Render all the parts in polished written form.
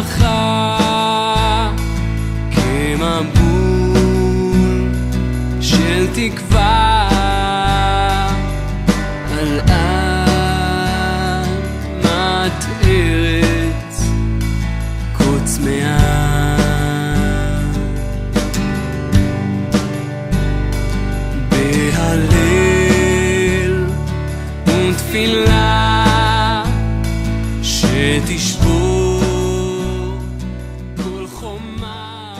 שמחה כמבול של תקווה על אדמת ארץ כה צמאה. בהלל ותפילה שתשבור כל חומה.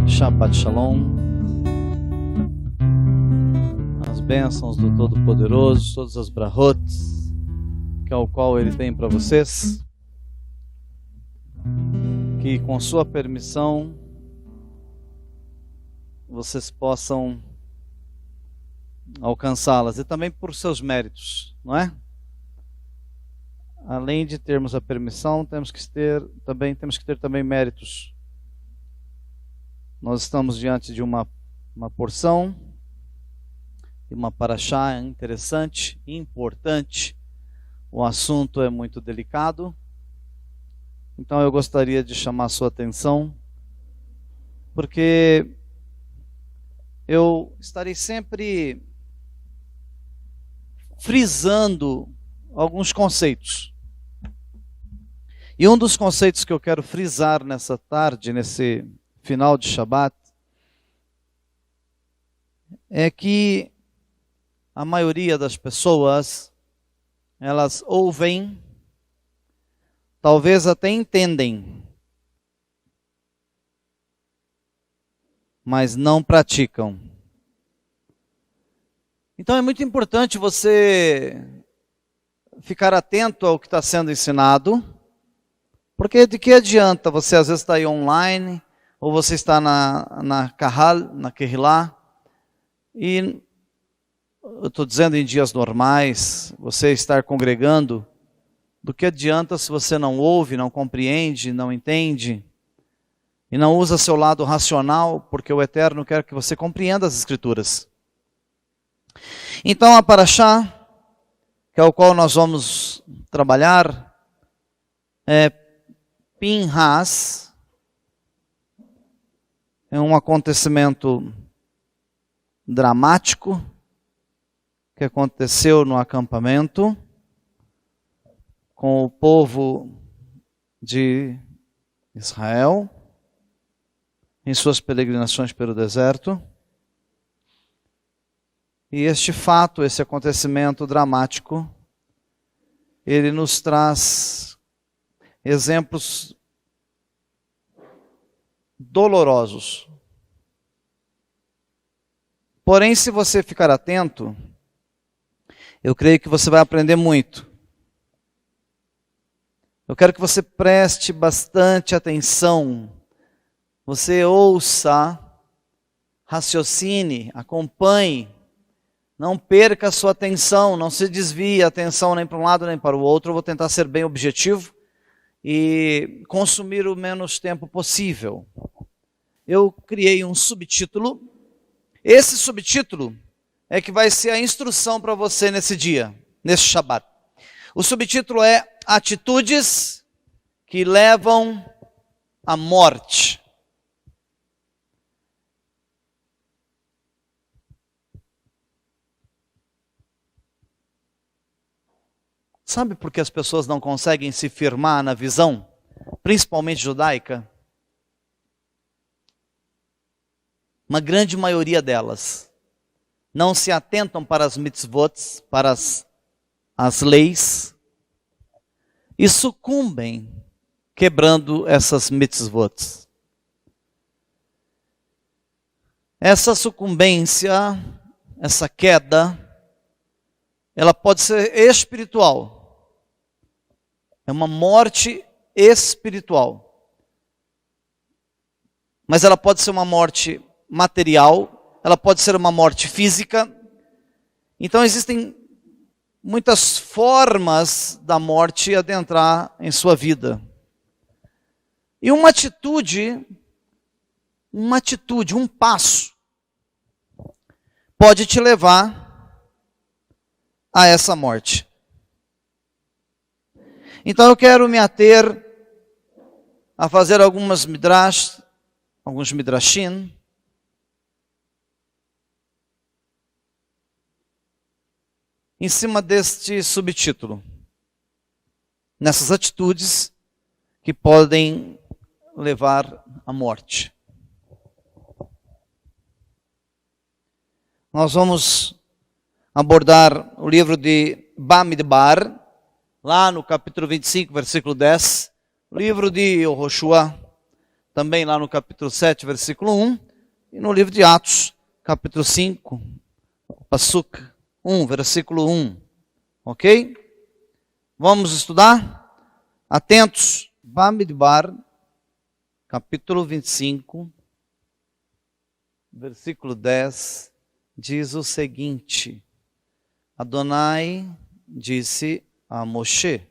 Shabbat Shalom. As bênçãos do Todo-Poderoso, todas as brahot, que é o qual Ele tem para vocês, que com sua permissão vocês possam alcançá-las, e também por seus méritos, não é? Além de termos a permissão, temos que ter também méritos. Nós estamos diante de uma porção e uma parashá interessante e importante. O assunto é muito delicado, então eu gostaria de chamar a sua atenção, porque eu estarei sempre frisando alguns conceitos. E um dos conceitos que eu quero frisar nessa tarde, nesse final de Shabat, é que a maioria das pessoas, elas ouvem, talvez até entendem, mas não praticam. Então é muito importante você ficar atento ao que está sendo ensinado, porque de que adianta você às vezes estar aí online, ou você está na Kahal, na Kehillah, e eu estou dizendo em dias normais, você estar congregando, do que adianta se você não ouve, não compreende, não entende, e não usa seu lado racional, porque o Eterno quer que você compreenda as Escrituras. Então a parashá, que é o qual nós vamos trabalhar, é Pinhas. É um acontecimento dramático que aconteceu no acampamento com o povo de Israel em suas peregrinações pelo deserto. E este fato, esse acontecimento dramático, ele nos traz exemplos dolorosos. Porém, se você ficar atento, eu creio que você vai aprender muito. Eu quero que você preste bastante atenção, você ouça, raciocine, acompanhe, não perca a sua atenção, não se desvie a atenção nem para um lado nem para o outro. Eu vou tentar ser bem objetivo e consumir o menos tempo possível. Eu criei um subtítulo. Esse subtítulo é que vai ser a instrução para você nesse dia, nesse Shabat. O subtítulo é Atitudes que levam à morte. Sabe por que as pessoas não conseguem se firmar na visão, principalmente judaica? Uma grande maioria delas não se atentam para as mitzvot, para as leis, e sucumbem quebrando essas mitzvot. Essa sucumbência, essa queda, ela pode ser espiritual. É uma morte espiritual. Mas ela pode ser uma morte material, ela pode ser uma morte física. Então existem muitas formas da morte adentrar em sua vida. E uma atitude, um passo, pode te levar a essa morte. Então eu quero me ater a fazer alguns midrashim, em cima deste subtítulo, nessas atitudes que podem levar à morte. Nós vamos abordar o livro de Bamidbar, lá no capítulo 25, versículo 10, o livro de Yehoshua, também lá no capítulo 7, versículo 1, e no livro de Atos, capítulo 5, Pasuk 1, versículo 1. Ok? Vamos estudar? Atentos. Bamidbar, capítulo 25, versículo 10, diz o seguinte: Adonai disse a Moshe.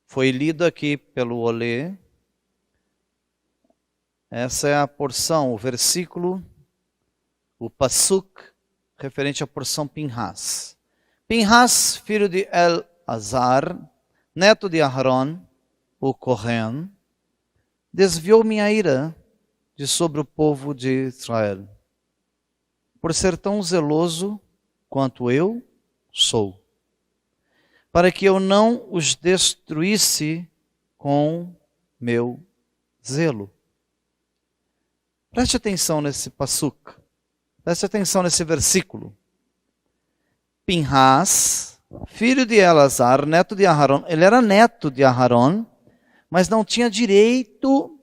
Foi lido aqui pelo Olê. Essa é a porção, o versículo, o Pasuk, referente à porção Pinhas. Pinhas, filho de Elazar, neto de Aharon, o Kohen, desviou minha ira de sobre o povo de Israel, por ser tão zeloso quanto eu sou, para que eu não os destruísse com meu zelo. Preste atenção nesse pasuk, preste atenção nesse versículo. Pinhas, filho de Elazar, neto de Aharon, ele era neto de Aharon, mas não tinha direito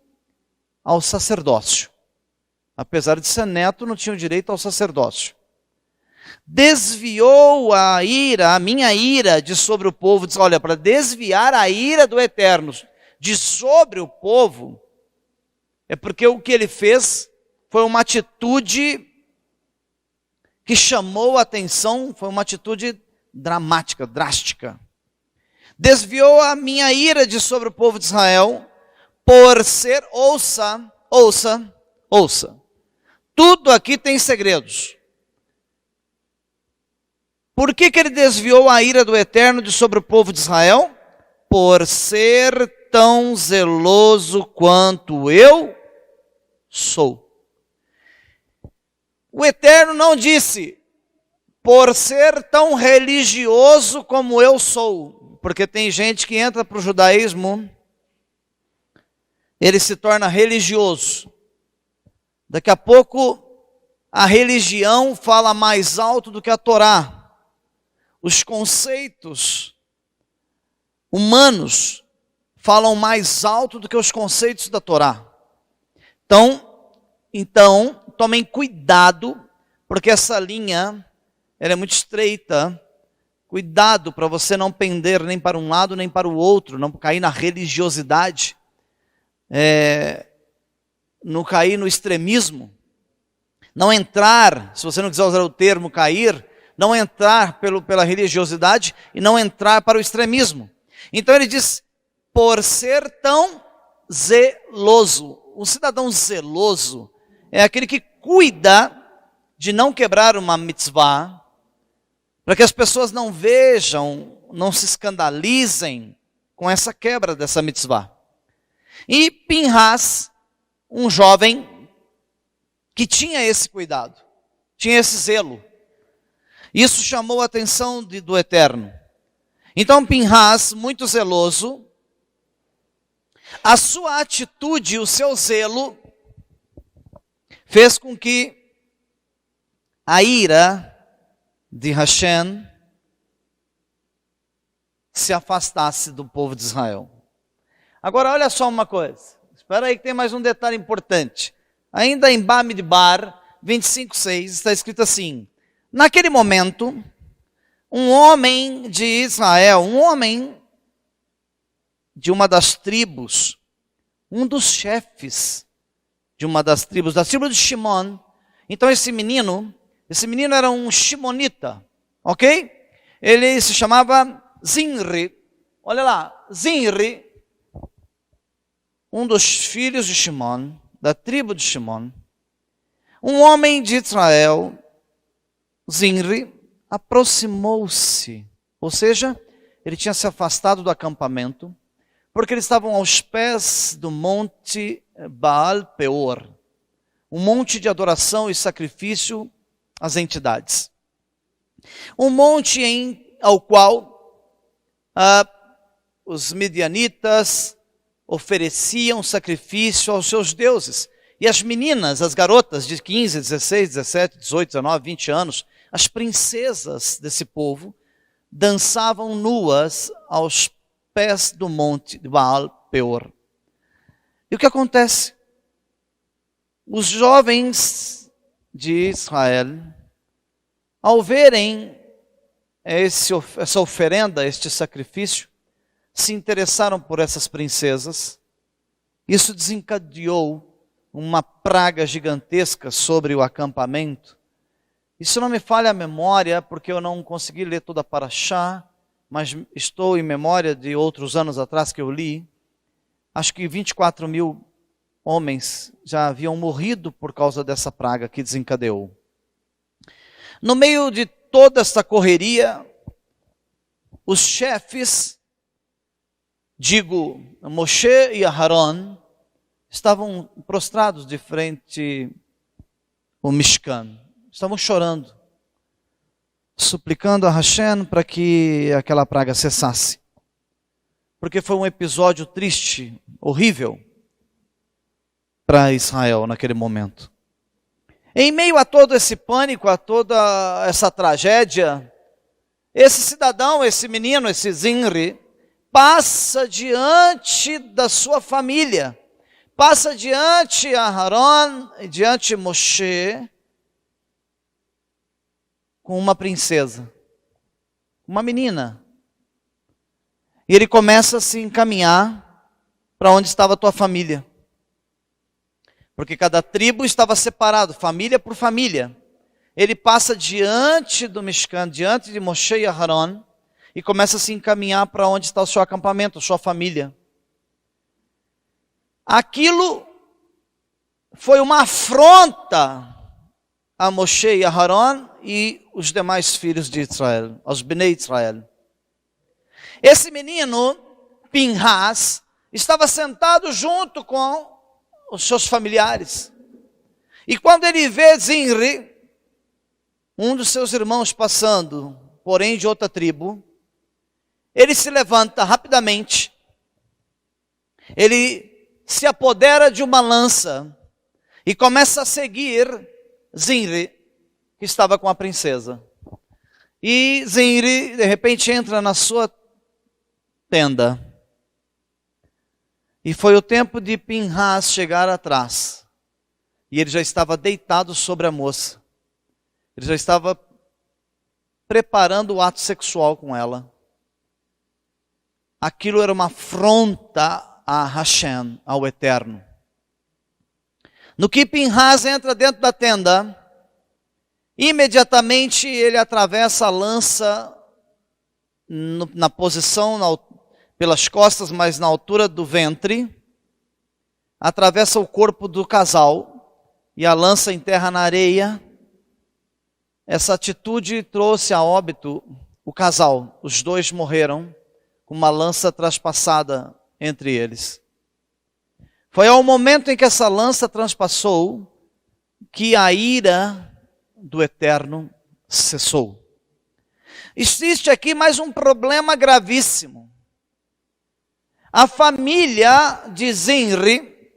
ao sacerdócio. Apesar de ser neto, não tinha direito ao sacerdócio. Desviou a ira, a minha ira, de sobre o povo. Diz, olha, para desviar a ira do Eterno de sobre o povo, é porque o que ele fez foi uma atitude que chamou a atenção, foi uma atitude dramática, drástica. Desviou a minha ira de sobre o povo de Israel, por ser, ouça, tudo aqui tem segredos. Por que ele desviou a ira do Eterno de sobre o povo de Israel? Por ser tão zeloso quanto eu sou. O Eterno não disse, por ser tão religioso como eu sou, porque tem gente que entra para o judaísmo, ele se torna religioso. Daqui a pouco, a religião fala mais alto do que a Torá. Os conceitos humanos falam mais alto do que os conceitos da Torá. Então, tomem cuidado, porque essa linha ela é muito estreita. Cuidado para você não pender nem para um lado nem para o outro, não cair na religiosidade, não cair no extremismo, não entrar, se você não quiser usar o termo cair, não entrar pela religiosidade e não entrar para o extremismo. Então ele diz, por ser tão zeloso. Um cidadão zeloso é aquele que cuida de não quebrar uma mitzvah, para que as pessoas não vejam, não se escandalizem com essa quebra dessa mitzvah. E Pinhas, um jovem que tinha esse cuidado, tinha esse zelo. Isso chamou a atenção do Eterno. Então Pinhas, muito zeloso, a sua atitude, o seu zelo, fez com que a ira de Hashem se afastasse do povo de Israel. Agora olha só uma coisa, espera aí que tem mais um detalhe importante. Ainda em Bamidbar 25:6 está escrito assim, naquele momento, um homem de Israel, um homem de uma das tribos, um dos chefes de uma das tribos, da tribo de Shimon. Então esse menino era um shimonita, ok? Ele se chamava Zinri. Olha lá, Zinri, um dos filhos de Shimon, da tribo de Shimon, um homem de Israel, Zinri, aproximou-se, ou seja, ele tinha se afastado do acampamento, porque eles estavam aos pés do monte Baal Peor, um monte de adoração e sacrifício às entidades. Um monte ao qual os midianitas ofereciam sacrifício aos seus deuses. E as meninas, as garotas de 15, 16, 17, 18, 19, 20 anos, as princesas desse povo, dançavam nuas aos pés do monte de Baal Peor. E o que acontece? Os jovens de Israel, ao verem essa oferenda, este sacrifício, se interessaram por essas princesas. Isso desencadeou uma praga gigantesca sobre o acampamento. Isso não me falha a memória, porque eu não consegui ler toda a Parashá, mas estou em memória de outros anos atrás que eu li. Acho que 24 mil homens já haviam morrido por causa dessa praga que desencadeou. No meio de toda esta correria, os chefes, digo, Moshe e Aharon, estavam prostrados de frente ao Mishkan. Estavam chorando, suplicando a Hashem para que aquela praga cessasse. Porque foi um episódio triste, horrível, para Israel naquele momento. Em meio a todo esse pânico, a toda essa tragédia, esse cidadão, esse menino, esse Zinri, passa diante da sua família, passa diante Aharon e diante Moshe, com uma princesa, uma menina. E ele começa a se encaminhar para onde estava a tua família. Porque cada tribo estava separado, família por família. Ele passa diante do Mishkan, diante de Moshe e Aharon, e começa a se encaminhar para onde está o seu acampamento, a sua família. Aquilo foi uma afronta a Moshe e Aharon e os demais filhos de Israel, aos Bnei Israel. Esse menino, Pinhas, estava sentado junto com os seus familiares. E quando ele vê Zinri, um dos seus irmãos passando, porém de outra tribo, ele se levanta rapidamente, ele se apodera de uma lança e começa a seguir Zinri, que estava com a princesa. E Zinri, de repente, entra na sua tenda. E foi o tempo de Pinhas chegar atrás. E ele já estava deitado sobre a moça. Ele já estava preparando o ato sexual com ela. Aquilo era uma afronta a Hashem, ao Eterno. No que Pinhas entra dentro da tenda, imediatamente ele atravessa a lança na posição, pelas costas, mas na altura do ventre, atravessa o corpo do casal e a lança enterra na areia. Essa atitude trouxe a óbito o casal. Os dois morreram com uma lança traspassada entre eles. Foi ao momento em que essa lança transpassou que a ira do Eterno cessou. Existe aqui mais um problema gravíssimo. A família de Zinri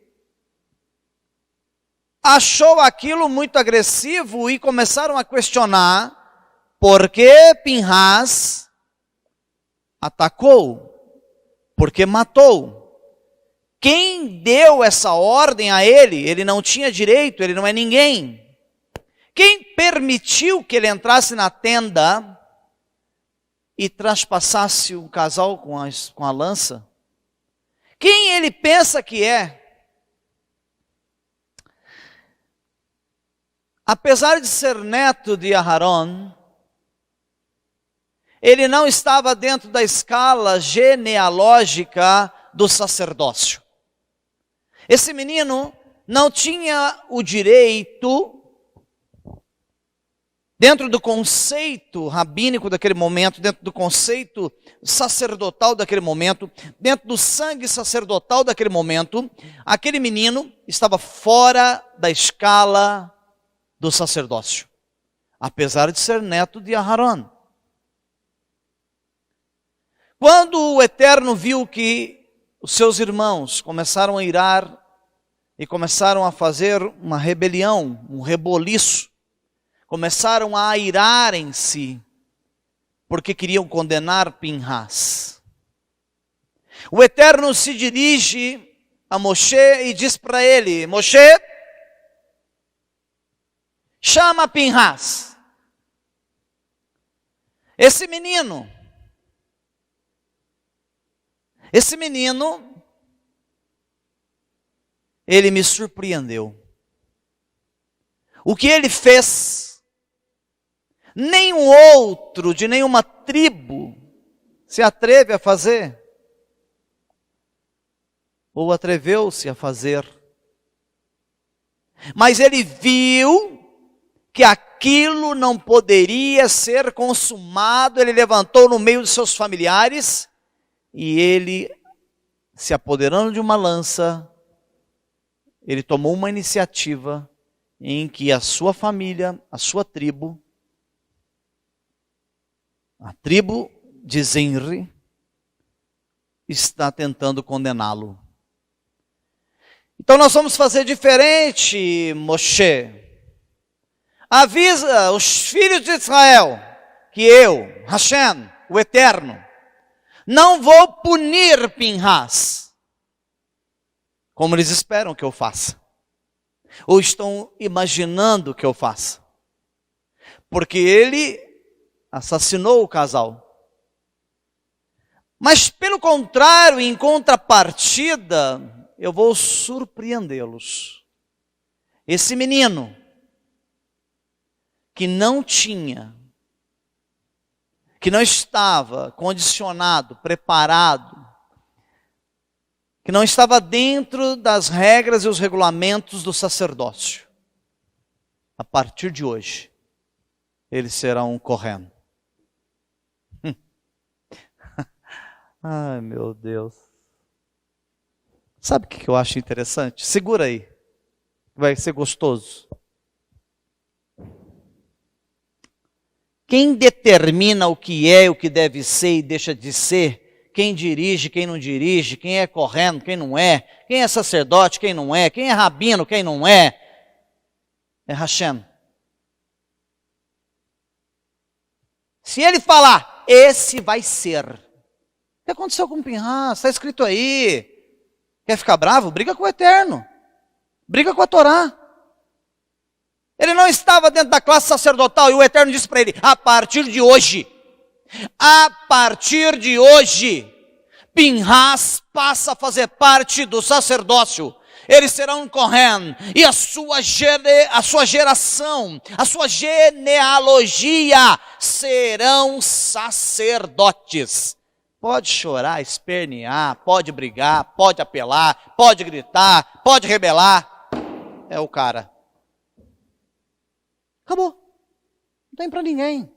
achou aquilo muito agressivo e começaram a questionar por que Pinhas atacou, por que matou. Quem deu essa ordem a ele? Ele não tinha direito, ele não é ninguém. Quem permitiu que ele entrasse na tenda e traspassasse o casal com a lança? Quem ele pensa que é? Apesar de ser neto de Aharon, ele não estava dentro da escala genealógica do sacerdócio. Esse menino não tinha o direito dentro do conceito rabínico daquele momento, dentro do conceito sacerdotal daquele momento, dentro do sangue sacerdotal daquele momento, aquele menino estava fora da escala do sacerdócio, apesar de ser neto de Aharon. Quando o Eterno viu que os seus irmãos começaram a irar e começaram a fazer uma rebelião, um reboliço, começaram a airarem-se, porque queriam condenar Pinhas. O Eterno se dirige a Moshe e diz para ele: Moshe, chama Pinhas. Esse menino, ele me surpreendeu. O que ele fez, nenhum outro de nenhuma tribo se atreve a fazer, ou atreveu-se a fazer. Mas ele viu que aquilo não poderia ser consumado, ele levantou no meio de seus familiares, e ele, se apoderando de uma lança, ele tomou uma iniciativa em que a sua família, a sua tribo, a tribo de Zinri, está tentando condená-lo. Então nós vamos fazer diferente, Moshe. Avisa os filhos de Israel que eu, Hashem, o Eterno, não vou punir Pinhas, como eles esperam que eu faça, ou estão imaginando que eu faça, porque ele assassinou o casal. Mas pelo contrário, em contrapartida, eu vou surpreendê-los. Esse menino, que não tinha, que não estava condicionado, preparado, que não estava dentro das regras e os regulamentos do sacerdócio, a partir de hoje, ele será um Kohen. Ai, meu Deus. Sabe o que eu acho interessante? Segura aí, vai ser gostoso. Quem determina o que é, o que deve ser e deixa de ser, quem dirige, quem não dirige, quem é Kohen, quem não é, quem é sacerdote, quem não é, quem é rabino, quem não é Hashem. Se ele falar, esse vai ser. O que aconteceu com o Pinhas? Está escrito aí. Quer ficar bravo? Briga com o Eterno. Briga com a Torá. Ele não estava dentro da classe sacerdotal e o Eterno disse para ele, a partir de hoje, Pinhas passa a fazer parte do sacerdócio. Ele será um Kohen e a sua geração, a sua genealogia serão sacerdotes. Pode chorar, espernear, pode brigar, pode apelar, pode gritar, pode rebelar. É o cara. Acabou. Não tem para ninguém.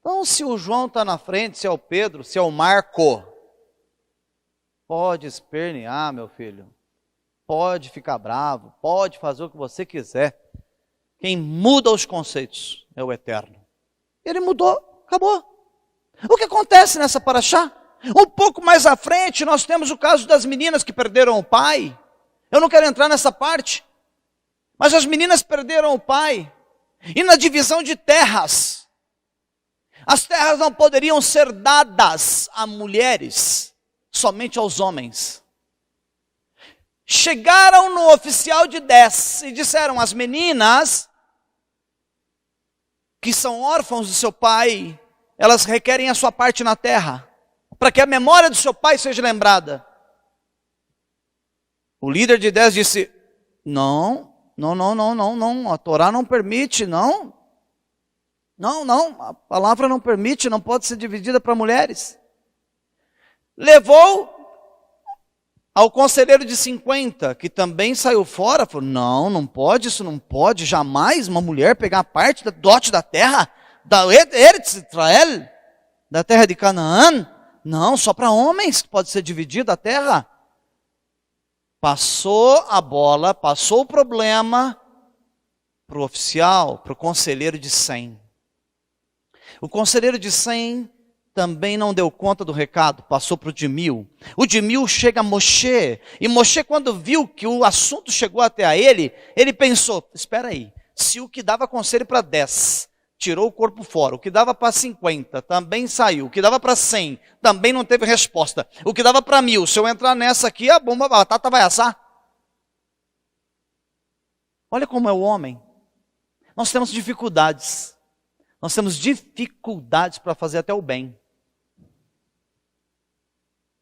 Então, se o João está na frente, se é o Pedro, se é o Marco, pode espernear, meu filho. Pode ficar bravo, pode fazer o que você quiser. Quem muda os conceitos é o Eterno. Ele mudou, acabou. O que acontece nessa paraxá? Um pouco mais à frente, nós temos o caso das meninas que perderam o pai. Eu não quero entrar nessa parte. Mas as meninas perderam o pai. E na divisão de terras, as terras não poderiam ser dadas a mulheres, somente aos homens. Chegaram no oficial de 10 e disseram, as meninas que são órfãos de seu pai, elas requerem a sua parte na terra, para que a memória do seu pai seja lembrada. O líder de 10 disse, não, a Torá não permite, não, a palavra não permite, não pode ser dividida para mulheres. Levou Ao conselheiro de 50, que também saiu fora, falou, não pode, isso não pode, jamais uma mulher pegar a parte da dote da terra, da Eretz Israel, da terra de Canaã. Não, só para homens que pode ser dividida a terra. Passou a bola, passou o problema para o oficial, para o conselheiro de 100. O conselheiro de 100 também não deu conta do recado, passou para o de 1000. O de 1000 chega a Moshe, e Moshe, quando viu que o assunto chegou até a ele pensou, espera aí, se o que dava conselho para 10 tirou o corpo fora, o que dava para 50 também saiu, o que dava para 100 também não teve resposta, o que dava para 1000, se eu entrar nessa aqui, a batata vai assar. Olha como é o homem. Nós temos dificuldades para fazer até o bem.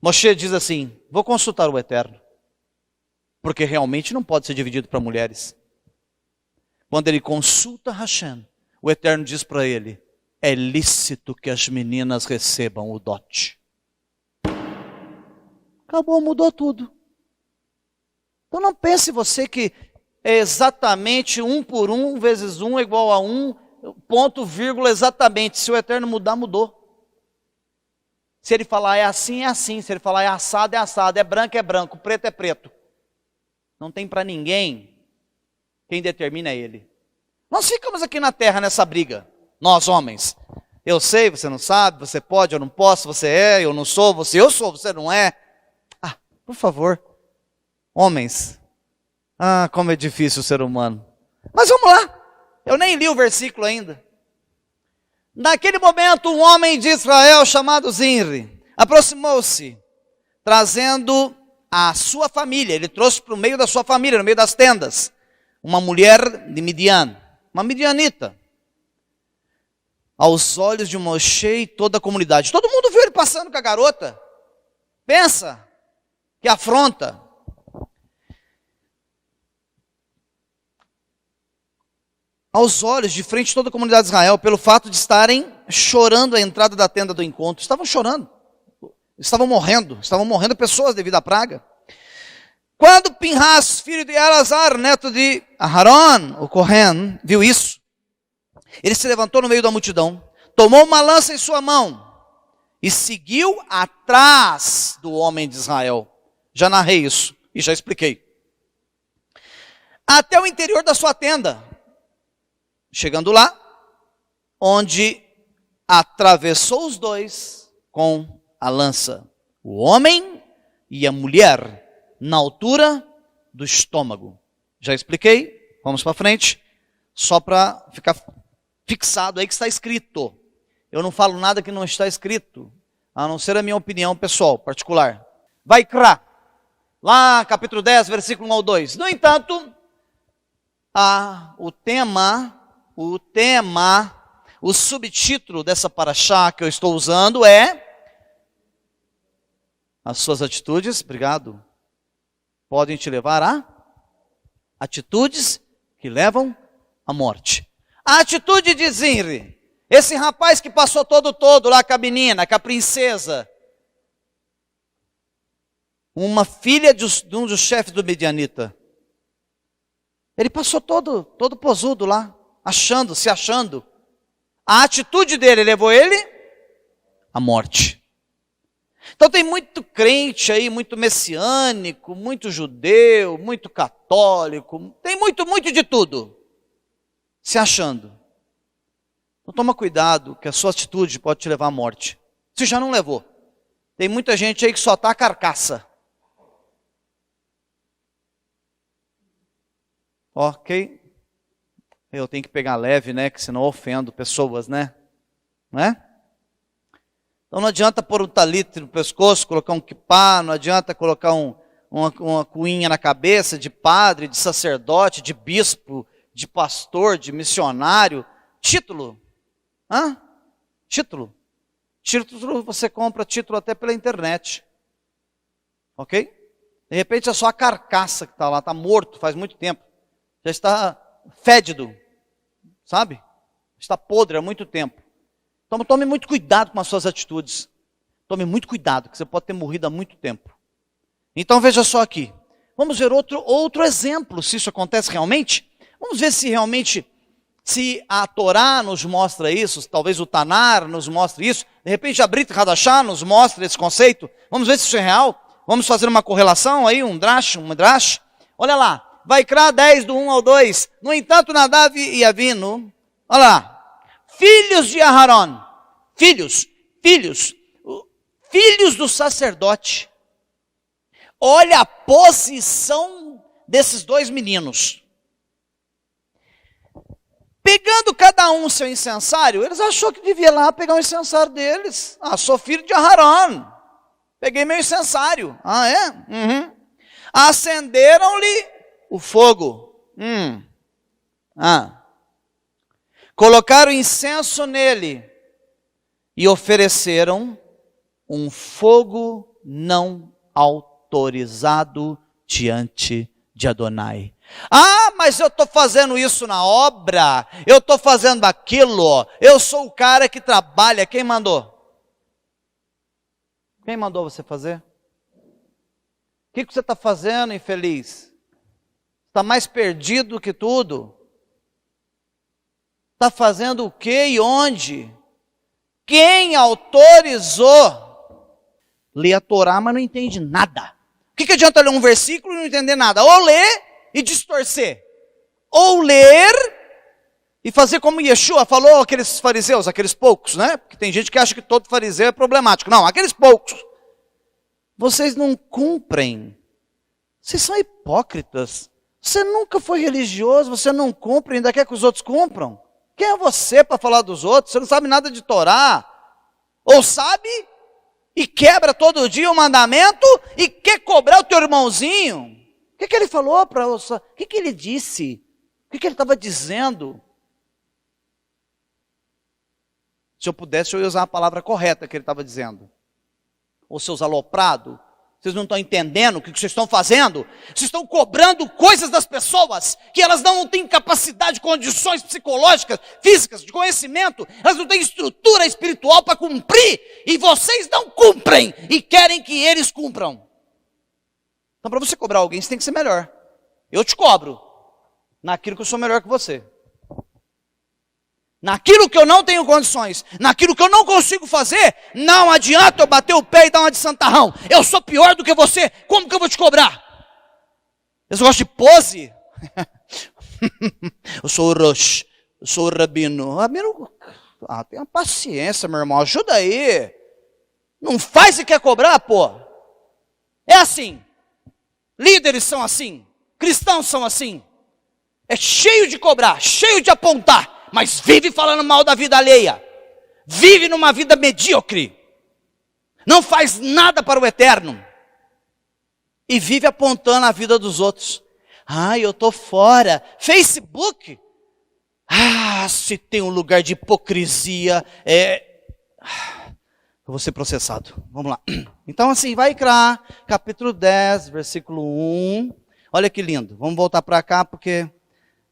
Moshe diz assim, vou consultar o Eterno, porque realmente não pode ser dividido para mulheres. Quando ele consulta Hashem, o Eterno diz para ele, é lícito que as meninas recebam o dote. Acabou, mudou tudo. Então não pense você que é exatamente 1 por 1 vezes 1 é igual a 1, ponto, vírgula, exatamente. Se o Eterno mudar, mudou. Se ele falar é assim, é assim. Se ele falar é assado, é branco, preto é preto. Não tem para ninguém. Quem determina é ele. Nós ficamos aqui na terra nessa briga. Nós, homens. Eu sei, você não sabe, você pode, eu não posso, você é, eu não sou, eu sou, você não é. Ah, por favor. Homens. Ah, como é difícil o ser humano. Mas vamos lá. Eu nem li o versículo ainda. Naquele momento, um homem de Israel chamado Zinri aproximou-se, trazendo a sua família. Ele trouxe para o meio da sua família, no meio das tendas, uma mulher de Midian, uma midianita. Aos olhos de Moshe e toda a comunidade. Todo mundo viu ele passando com a garota. Pensa que afronta. Aos olhos, de frente a toda a comunidade de Israel, pelo fato de estarem chorando a entrada da tenda do encontro. Estavam chorando, estavam morrendo pessoas devido à praga. Quando Pinhas, filho de Elazar, neto de Aharon, o Kohen, viu isso, ele se levantou no meio da multidão, tomou uma lança em sua mão e seguiu atrás do homem de Israel. Já narrei isso e já expliquei. Até o interior da sua tenda. Chegando lá, onde atravessou os dois com a lança, o homem e a mulher, na altura do estômago. Já expliquei, vamos para frente, só para ficar fixado aí que está escrito. Eu não falo nada que não está escrito, a não ser a minha opinião pessoal, particular. Vaikra, lá capítulo 10, versículo 1 ao 2. No entanto, o subtítulo dessa paraxá que eu estou usando é as suas atitudes, obrigado, podem te levar a atitudes que levam à morte. A atitude de Zinri, esse rapaz que passou todo lá com a menina, com a princesa, uma filha de um dos chefes do Midianita. Ele passou todo posudo lá, se achando. A atitude dele levou ele à morte. Então tem muito crente aí, muito messiânico, muito judeu, muito católico, tem muito de tudo, se achando. Então toma cuidado, que a sua atitude pode te levar à morte. Se já não levou. Tem muita gente aí que só está a carcaça. Ok? Eu tenho que pegar leve, né? Que senão eu ofendo pessoas, né? Não é? Então não adianta pôr um talite no pescoço, colocar um quipá, não adianta colocar uma cuinha na cabeça de padre, de sacerdote, de bispo, de pastor, de missionário. Título. Título. Título, você compra título até pela internet. Ok? De repente é só a carcaça que está lá, está morto faz muito tempo. Já está fédido, sabe? Está podre há muito tempo. Então tome muito cuidado com as suas atitudes. Tome muito cuidado, que você pode ter morrido há muito tempo. Então veja só aqui. Vamos ver outro exemplo, se isso acontece realmente. Vamos ver se realmente, se a Torá nos mostra isso, talvez o Tanar nos mostre isso, de repente a Brit Hadashah nos mostra esse conceito. Vamos ver se isso é real. Vamos fazer uma correlação aí, um drash. Olha lá, Vaikra 10, do 1 ao 2. No entanto, Nadav e Avinu, olha lá, filhos de Aharon, filhos do sacerdote. Olha a posição desses dois meninos. Pegando cada um seu incensário, eles acharam que devia lá pegar o incensário deles. Ah, sou filho de Aharon. Peguei meu incensário. Ah, é? Uhum. Acenderam-lhe o fogo. Colocaram incenso nele e ofereceram um fogo não autorizado diante de Adonai. Ah, mas eu estou fazendo isso na obra, eu estou fazendo aquilo, eu sou o cara que trabalha. Quem mandou? Quem mandou você fazer? O que você está fazendo, infeliz? Está mais perdido que tudo? Está fazendo o que e onde? Quem autorizou? Lê a Torá, mas não entende nada. O que adianta ler um versículo e não entender nada? Ou ler e distorcer, ou ler e fazer como Yeshua falou aqueles fariseus, aqueles poucos, né? Porque tem gente que acha que todo fariseu é problemático. Não, aqueles poucos. Vocês não cumprem. Vocês são hipócritas. Você nunca foi religioso, você não cumpre, ainda quer que os outros cumpram. Quem é você para falar dos outros? Você não sabe nada de Torá. Ou sabe e quebra todo dia o mandamento e quer cobrar o teu irmãozinho. O que ele falou para você? O que ele disse? O que ele estava dizendo? Se eu pudesse, eu ia usar a palavra correta que ele estava dizendo. Ô seus aloprados, vocês não estão entendendo o que vocês estão fazendo? Vocês estão cobrando coisas das pessoas que elas não têm capacidade, condições psicológicas, físicas, de conhecimento. Elas não têm estrutura espiritual para cumprir. E vocês não cumprem e querem que eles cumpram. Então, para você cobrar alguém, você tem que ser melhor. Eu te cobro naquilo que eu sou melhor que você. Naquilo que eu não tenho condições, naquilo que eu não consigo fazer, não adianta eu bater o pé e dar uma de santarrão. Eu sou pior do que você, como que eu vou te cobrar? Esse negócio de pose. Eu sou o Rosh, eu sou o Rabino. Tenha paciência, meu irmão, ajuda aí. Não faz e quer cobrar, pô. É assim. Líderes são assim, cristãos são assim. É cheio de cobrar, cheio de apontar, mas vive falando mal da vida alheia. Vive numa vida medíocre. Não faz nada para o eterno. E vive apontando a vida dos outros. Ah, eu estou fora. Facebook? Ah, se tem um lugar de hipocrisia, eu vou ser processado. Vamos lá. Então assim, Vaikra, capítulo 10, versículo 1. Olha que lindo. Vamos voltar para cá porque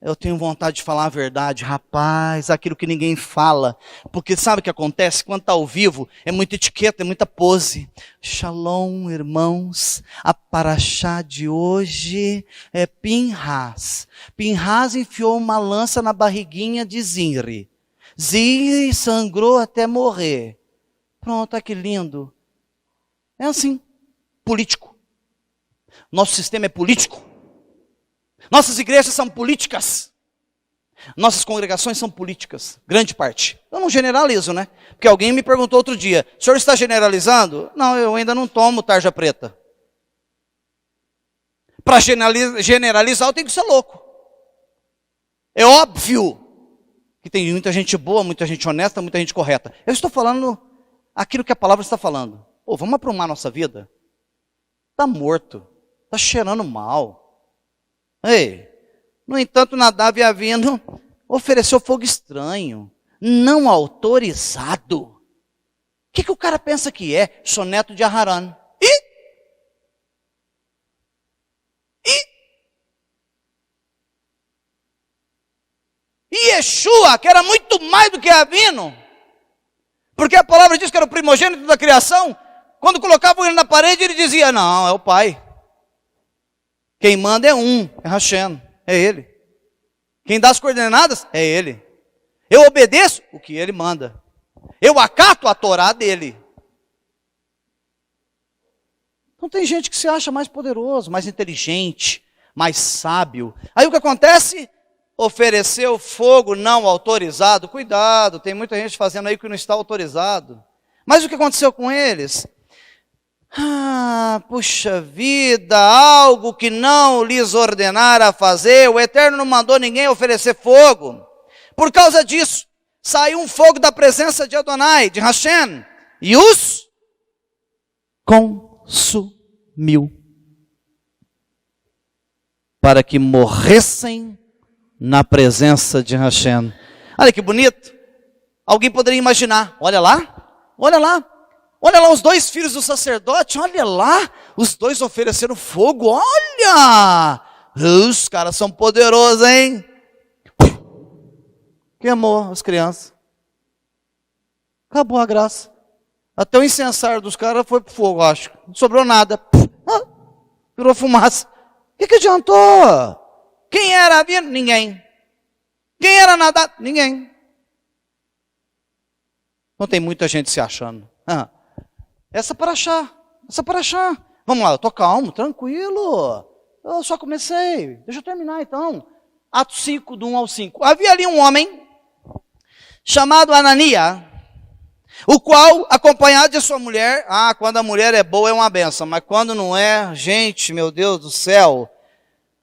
eu tenho vontade de falar a verdade. Rapaz, aquilo que ninguém fala. Porque sabe o que acontece? Quando está ao vivo, é muita etiqueta, é muita pose. Shalom, irmãos. A paraxá de hoje é Pinhas. Pinhas enfiou uma lança na barriguinha de Zinri. Zinri sangrou até morrer. Pronto, olha que lindo. É assim, político. Nosso sistema é político. Nossas igrejas são políticas. Nossas congregações são políticas, grande parte. Eu não generalizo, né? Porque alguém me perguntou outro dia, o senhor está generalizando? Não, eu ainda não tomo tarja preta. Para generalizar eu tenho que ser louco. É óbvio que tem muita gente boa, muita gente honesta, muita gente correta. Eu estou falando aquilo que a palavra está falando. Pô, vamos aprumar nossa vida? Está morto, está cheirando mal. Ei, no entanto, Nadav e Avinu ofereceu fogo estranho, não autorizado. O que o cara pensa que é? Sou neto de Aharon. E Yeshua, que era muito mais do que Avinu, porque a palavra diz que era o primogênito da criação, quando colocavam ele na parede, ele dizia, não, é o pai. Quem manda é é Hashem, é Ele. Quem dá as coordenadas é Ele. Eu obedeço o que Ele manda. Eu acato a Torá dele. Então tem gente que se acha mais poderoso, mais inteligente, mais sábio. Aí o que acontece? Ofereceu fogo não autorizado. Cuidado, tem muita gente fazendo aí que não está autorizado. Mas o que aconteceu com eles? Puxa vida, algo que não lhes ordenara fazer. O Eterno não mandou ninguém oferecer fogo. Por causa disso, saiu um fogo da presença de Adonai, de Hashem, e os consumiu, para que morressem na presença de Hashem. Olha que bonito. Alguém poderia imaginar, olha lá, os dois filhos do sacerdote, olha lá, os dois ofereceram fogo, olha, os caras são poderosos, hein? Queimou as crianças. Acabou a graça. Até o incensário dos caras foi pro fogo, acho. Não sobrou nada. Virou fumaça. O que adiantou? Quem era vir? Ninguém. Quem era nadar? Ninguém. Não tem muita gente se achando. Essa para achar. Vamos lá, eu estou calmo, tranquilo. Eu só comecei. Deixa eu terminar então. Atos 5, do 1 ao 5. Havia ali um homem chamado Anania, o qual, acompanhado de sua mulher, quando a mulher é boa é uma benção, mas quando não é, gente, meu Deus do céu,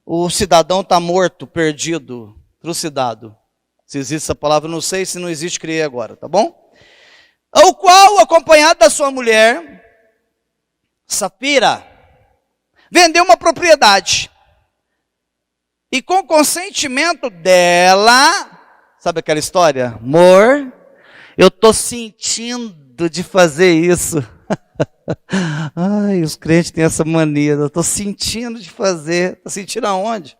o cidadão está morto, perdido, trucidado. Se existe essa palavra, não sei, se não existe, criei agora, tá bom? O qual, acompanhado da sua mulher, Safira, vendeu uma propriedade. E com consentimento dela, sabe aquela história? Amor, eu estou sentindo de fazer isso. Ai, os crentes têm essa mania. Eu estou sentindo de fazer. Está sentindo aonde?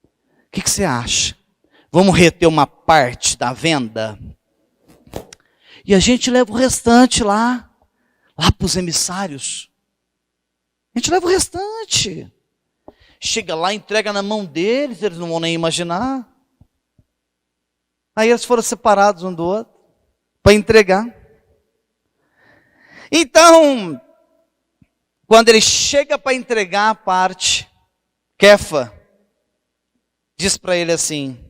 O que você acha? Vamos reter uma parte da venda? E a gente leva o restante lá para os emissários. A gente leva o restante. Chega lá, entrega na mão deles, eles não vão nem imaginar. Aí eles foram separados um do outro, para entregar. Então, quando ele chega para entregar a parte, Kefa diz para ele assim,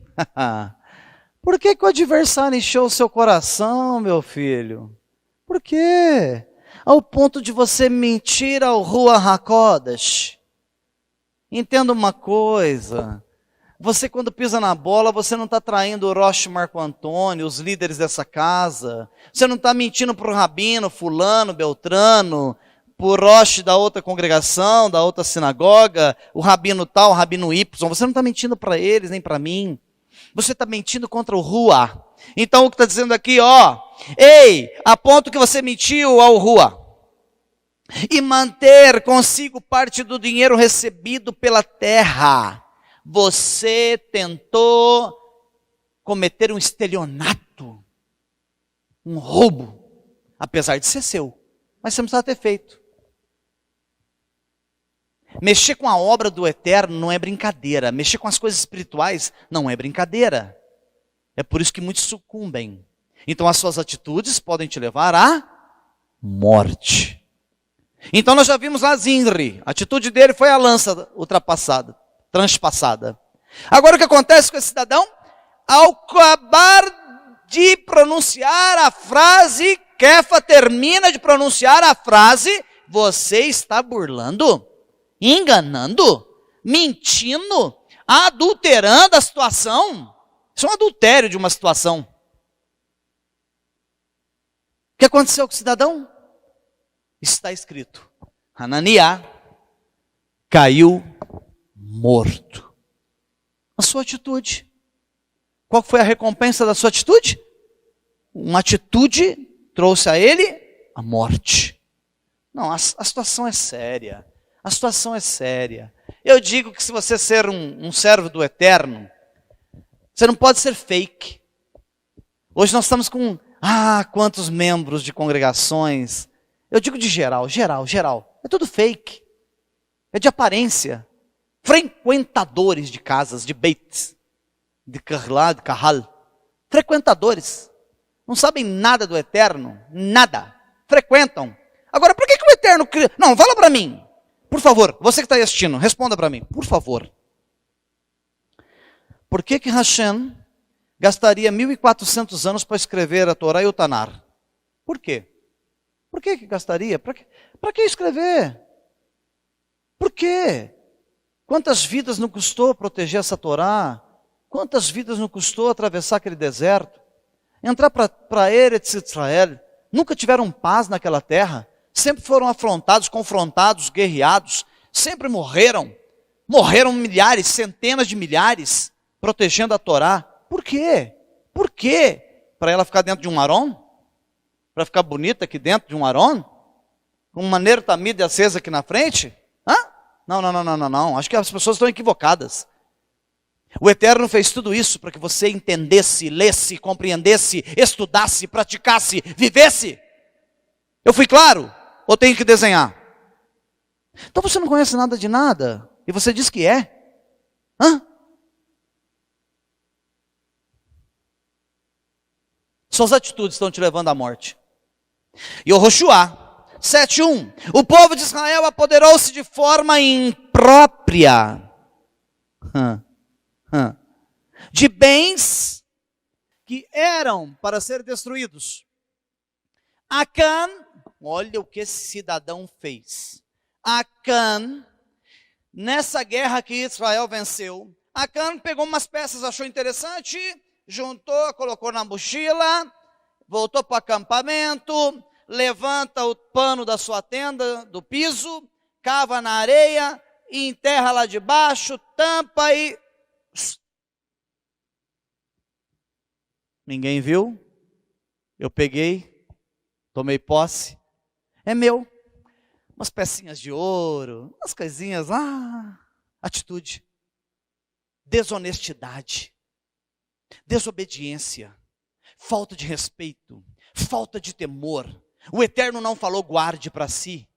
por que o adversário encheu o seu coração, meu filho? Por quê? Ao ponto de você mentir ao Ruach HaKodesh. Entenda uma coisa, você quando pisa na bola, você não está traindo o Rosh Marco Antônio, os líderes dessa casa, você não está mentindo para o rabino, fulano, beltrano, para o Rosh da outra congregação, da outra sinagoga, o rabino tal, o rabino Y, você não está mentindo para eles, nem para mim, você está mentindo contra o Ruach. Então o que está dizendo aqui, a ponto que você mentiu ao Ruach, e manter consigo parte do dinheiro recebido pela terra, você tentou cometer um estelionato, um roubo, apesar de ser seu, mas você não precisava ter feito. Mexer com a obra do Eterno não é brincadeira, mexer com as coisas espirituais não é brincadeira. É por isso que muitos sucumbem. Então as suas atitudes podem te levar à morte. Então nós já vimos lá Zinri, a atitude dele foi a lança ultrapassada, transpassada. Agora o que acontece com esse cidadão? Ao acabar de pronunciar a frase, Kefa termina de pronunciar a frase, você está burlando, enganando, mentindo, adulterando a situação. Isso é um adultério de uma situação. O que aconteceu com o cidadão? Está escrito, Hananiah caiu morto. A sua atitude. Qual foi a recompensa da sua atitude? Uma atitude trouxe a ele a morte. Não, a situação é séria. A situação é séria. Eu digo que se você ser um servo do Eterno, você não pode ser fake. Hoje nós estamos com, quantos membros de congregações. Eu digo de geral. É tudo fake. é de aparência. Frequentadores de casas, de beites, de carral. Frequentadores. Não sabem nada do eterno, nada. Frequentam. Agora, por que o eterno... Não, fala para mim. Por favor, você que está assistindo, responda para mim, por favor. Por que Hashem gastaria 1.400 anos para escrever a Torá e o Tanar? Por quê? Por que gastaria? Para que escrever? Por quê? Quantas vidas não custou proteger essa Torá? Quantas vidas não custou atravessar aquele deserto? Entrar para Eretz Israel? Nunca tiveram paz naquela terra? Sempre foram afrontados, confrontados, guerreados. Sempre morreram. Morreram milhares, centenas de milhares, protegendo a Torá. Por quê? Por quê? Para ela ficar dentro de um Aron? Para ficar bonita aqui dentro de um Aron? Com uma nertamide acesa aqui na frente? Hã? Não. Acho que as pessoas estão equivocadas. O Eterno fez tudo isso para que você entendesse, lesse, compreendesse, estudasse, praticasse, vivesse. Eu fui claro? Ou tenho que desenhar? Então você não conhece nada de nada. E você diz que é. Hã? Suas atitudes estão te levando à morte. E o Yehoshua 7:1. O povo de Israel apoderou-se de forma imprópria de bens que eram para ser destruídos. Acã, olha o que esse cidadão fez. Acã, nessa guerra que Israel venceu, Acã pegou umas peças, achou interessante, juntou, colocou na mochila, voltou para o acampamento, levanta o pano da sua tenda, do piso, cava na areia, e enterra lá debaixo, tampa e... Ninguém viu, eu peguei, tomei posse, é meu. Umas pecinhas de ouro, umas coisinhas lá. Atitude, desonestidade, desobediência, falta de respeito, falta de temor. O Eterno não falou guarde para si.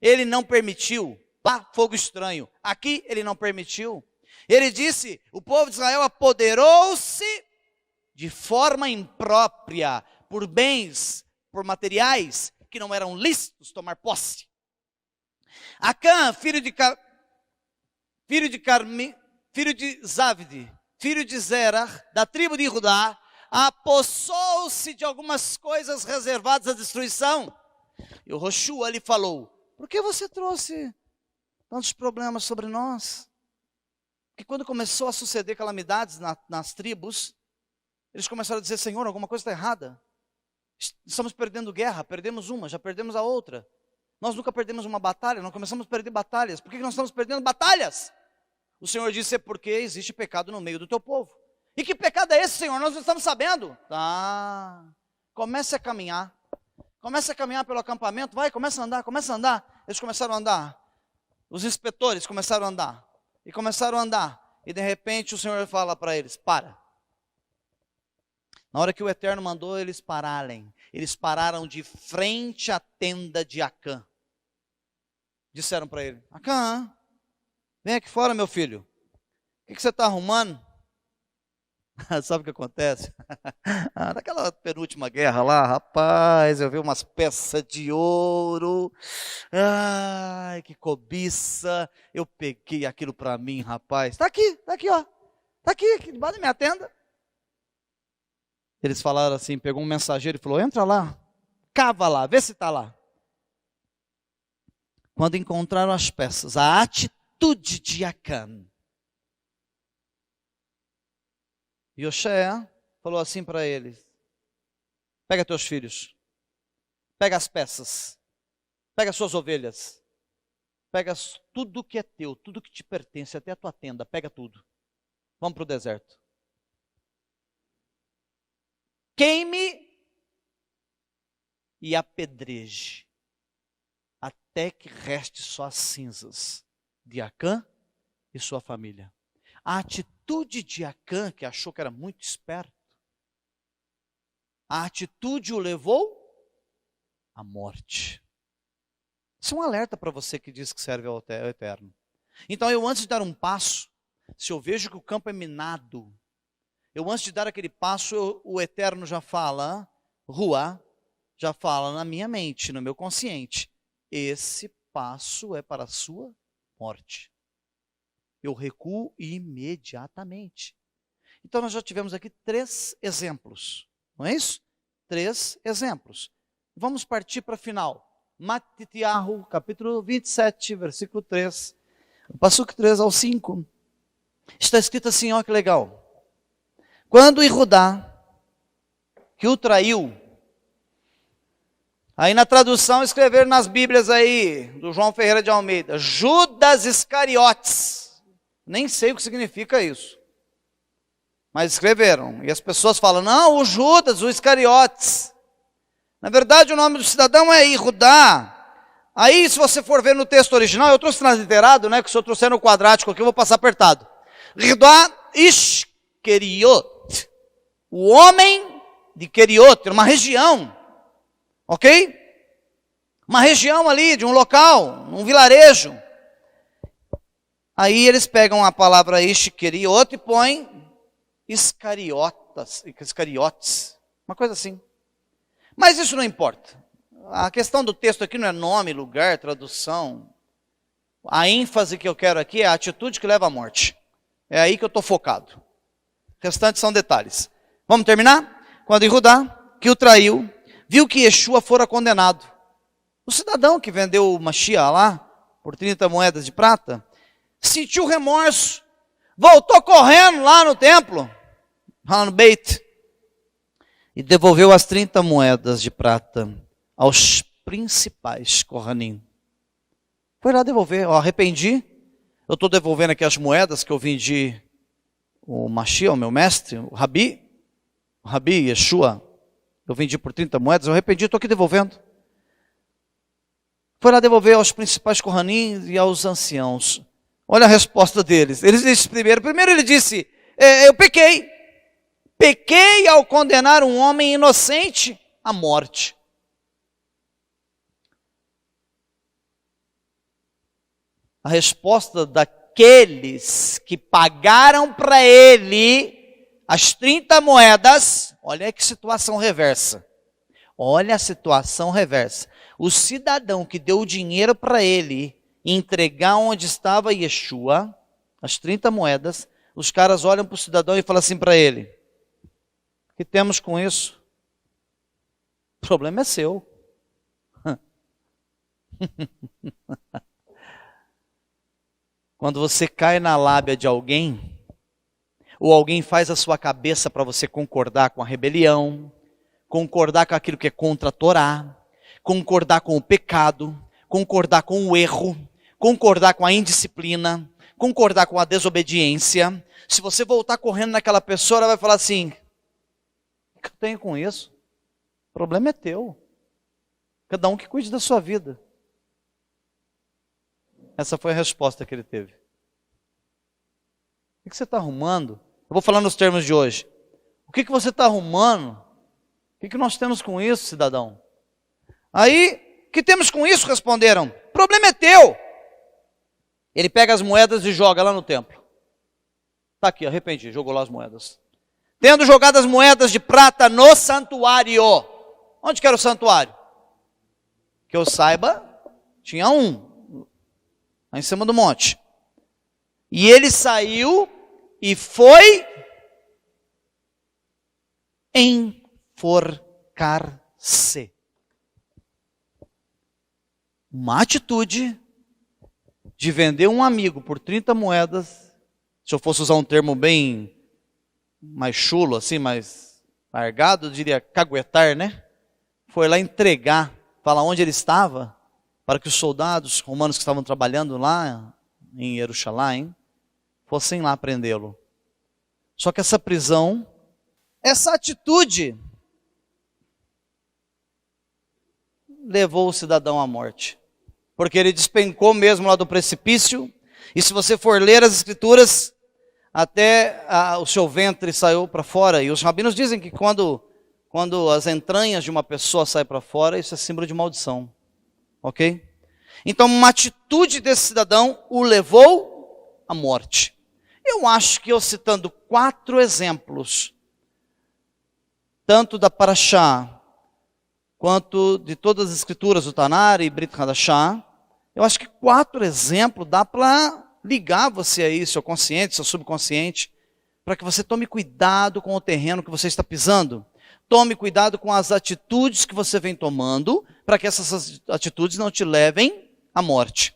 Ele não permitiu. Lá, fogo estranho. Aqui ele não permitiu. Ele disse, o povo de Israel apoderou-se de forma imprópria, por bens, por materiais que não eram lícitos tomar posse. Acã, filho de Zavde, filho de Zerah, da tribo de Judá, apossou-se de algumas coisas reservadas à destruição. E o Yehoshua lhe falou, por que você trouxe tantos problemas sobre nós? Que quando começou a suceder calamidades nas tribos, eles começaram a dizer, Senhor, alguma coisa está errada. Estamos perdendo guerra, perdemos uma, já perdemos a outra. Nós nunca perdemos uma batalha, nós começamos a perder batalhas. Por que nós estamos perdendo batalhas? O Senhor disse, é porque existe pecado no meio do teu povo. E que pecado é esse, Senhor? Nós não estamos sabendo. Tá. Comece a caminhar. Comece a caminhar pelo acampamento. Vai, começa a andar. Eles começaram a andar. Os inspetores começaram a andar. E começaram a andar. E de repente o Senhor fala para eles, para. Na hora que o Eterno mandou eles pararem, eles pararam de frente à tenda de Acã. Disseram para ele, Acã, vem aqui fora, meu filho. O que você está arrumando? Sabe o que acontece? Naquela penúltima guerra lá, rapaz, eu vi umas peças de ouro. Ai, que cobiça. Eu peguei aquilo para mim, rapaz. Está aqui, ó. Está aqui debaixo da minha tenda. Eles falaram assim, pegou um mensageiro e falou, entra lá, cava lá, vê se está lá. Quando encontraram as peças, a atitude de Acã, Yoshé falou assim para eles, pega teus filhos, pega as peças, pega as suas ovelhas, pega tudo que é teu, tudo que te pertence, até a tua tenda, pega tudo. Vamos para o deserto. Queime e apedreje, até que reste só as cinzas de Acã e sua família. A atitude de Acã, que achou que era muito esperto, a atitude o levou à morte. Isso é um alerta para você que diz que serve ao Eterno. Então eu, antes de dar um passo, se eu vejo que o campo é minado, eu, antes de dar aquele passo, o Eterno já fala, Ruá, já fala na minha mente, no meu consciente, esse passo é para a sua morte. Eu recuo imediatamente. Então nós já tivemos aqui 3 exemplos, não é isso? 3 exemplos. Vamos partir para a final. Matitiahu, capítulo 27, versículo 3. Passuco 3 ao 5. Está escrito assim, olha que legal. Quando Irudá, que o traiu, aí na tradução escreveram nas Bíblias aí, do João Ferreira de Almeida, Judas Iscariotes. Nem sei o que significa isso. Mas escreveram. E as pessoas falam, não, o Judas, o Iscariotes. Na verdade, o nome do cidadão é Irudá. Aí, se você for ver no texto original, eu trouxe transliterado, né? Que se eu trouxer no quadrático aqui, eu vou passar apertado. Irudá Iscariot. O homem de Queriot, uma região. Ok? Uma região ali, de um local, um vilarejo. Aí eles pegam a palavra Iscariot e põem Iscariotes. Uma coisa assim. Mas isso não importa. A questão do texto aqui não é nome, lugar, tradução. A ênfase que eu quero aqui é a atitude que leva à morte. É aí que eu estou focado. O restante são detalhes. Vamos terminar? Quando Irudá, que o traiu, viu que Yeshua fora condenado. O cidadão que vendeu o Mashiach lá, por 30 moedas de prata, sentiu remorso. Voltou correndo lá no templo, lá no Beit, e devolveu as 30 moedas de prata aos principais Kohanim. Foi lá devolver, arrependi, eu estou devolvendo aqui as moedas que eu vendi o Mashiach, o meu mestre, o Rabi Yeshua, eu vendi por 30 moedas, eu arrependi, estou aqui devolvendo. Foi lá devolver aos principais Kohanim e aos anciãos. Olha a resposta deles. Eles disseram primeiro ele disse, eu pequei ao condenar um homem inocente à morte. A resposta daqueles que pagaram para ele as 30 moedas, olha que situação reversa. Olha a situação reversa. O cidadão que deu o dinheiro para ele entregar onde estava Yeshua, as 30 moedas, os caras olham para o cidadão e falam assim para ele, o que temos com isso? O problema é seu. Quando você cai na lábia de alguém, ou alguém faz a sua cabeça para você concordar com a rebelião, concordar com aquilo que é contra a Torá, concordar com o pecado, concordar com o erro, concordar com a indisciplina, concordar com a desobediência, se você voltar correndo naquela pessoa, ela vai falar assim, o que eu tenho com isso? O problema é teu. Cada um que cuide da sua vida. Essa foi a resposta que ele teve. O que você está arrumando? Eu vou falar nos termos de hoje. O que você está arrumando? O que nós temos com isso, cidadão? Aí, o que temos com isso? Responderam. O problema é teu. Ele pega as moedas e joga lá no templo. Está aqui, arrependi, jogou lá as moedas. Tendo jogado as moedas de prata no santuário. Onde que era o santuário? Que eu saiba, tinha um. Lá em cima do monte. E ele saiu e foi enforcar-se. Uma atitude de vender um amigo por 30 moedas, se eu fosse usar um termo bem mais chulo, assim, mais largado, eu diria caguetar, né? Foi lá entregar, falar onde ele estava, para que os soldados romanos que estavam trabalhando lá em Jerusalém fossem lá prendê-lo. Só que essa prisão, essa atitude, levou o cidadão à morte. Porque ele despencou mesmo lá do precipício, e se você for ler as escrituras, até o seu ventre saiu para fora. E os rabinos dizem que quando as entranhas de uma pessoa saem para fora, isso é símbolo de maldição. Ok? Então, uma atitude desse cidadão o levou à morte. Eu acho que eu citando 4 exemplos, tanto da Parashá, quanto de todas as escrituras do Tanar e Brit Hadashah, eu acho que 4 exemplos dá para ligar você aí, seu consciente, seu subconsciente, para que você tome cuidado com o terreno que você está pisando. Tome cuidado com as atitudes que você vem tomando, para que essas atitudes não te levem à morte.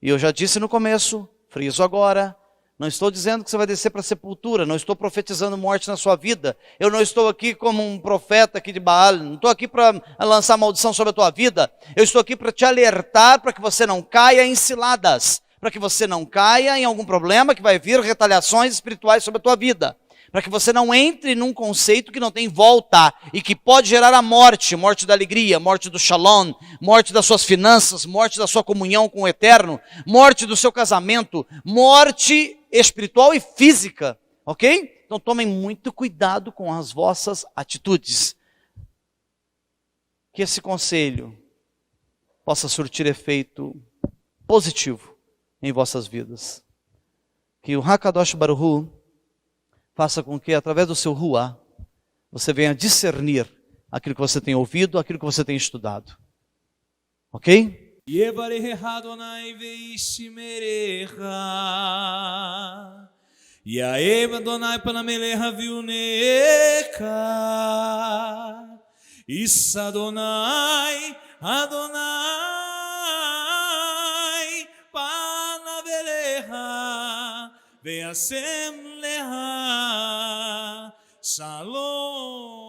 E eu já disse no começo, friso agora, não estou dizendo que você vai descer para a sepultura, não estou profetizando morte na sua vida. Eu não estou aqui como um profeta aqui de Baal, não estou aqui para lançar maldição sobre a tua vida. Eu estou aqui para te alertar para que você não caia em ciladas, para que você não caia em algum problema que vai vir retaliações espirituais sobre a tua vida. Para que você não entre num conceito que não tem volta e que pode gerar a morte, morte da alegria, morte do shalom, morte das suas finanças, morte da sua comunhão com o eterno, morte do seu casamento, morte espiritual e física, ok? Então tomem muito cuidado com as vossas atitudes. Que esse conselho possa surtir efeito positivo em vossas vidas. Que o Hakadosh Baruch Hu faça com que, através do seu Ruá, você venha discernir aquilo que você tem ouvido, aquilo que você tem estudado. Ok? Yevarecha Adonai veishmerecha, Yaev Adonai panamelecha viunecha, Issa Adonai, Adonai panavelecha, veasem lecha, Shalom.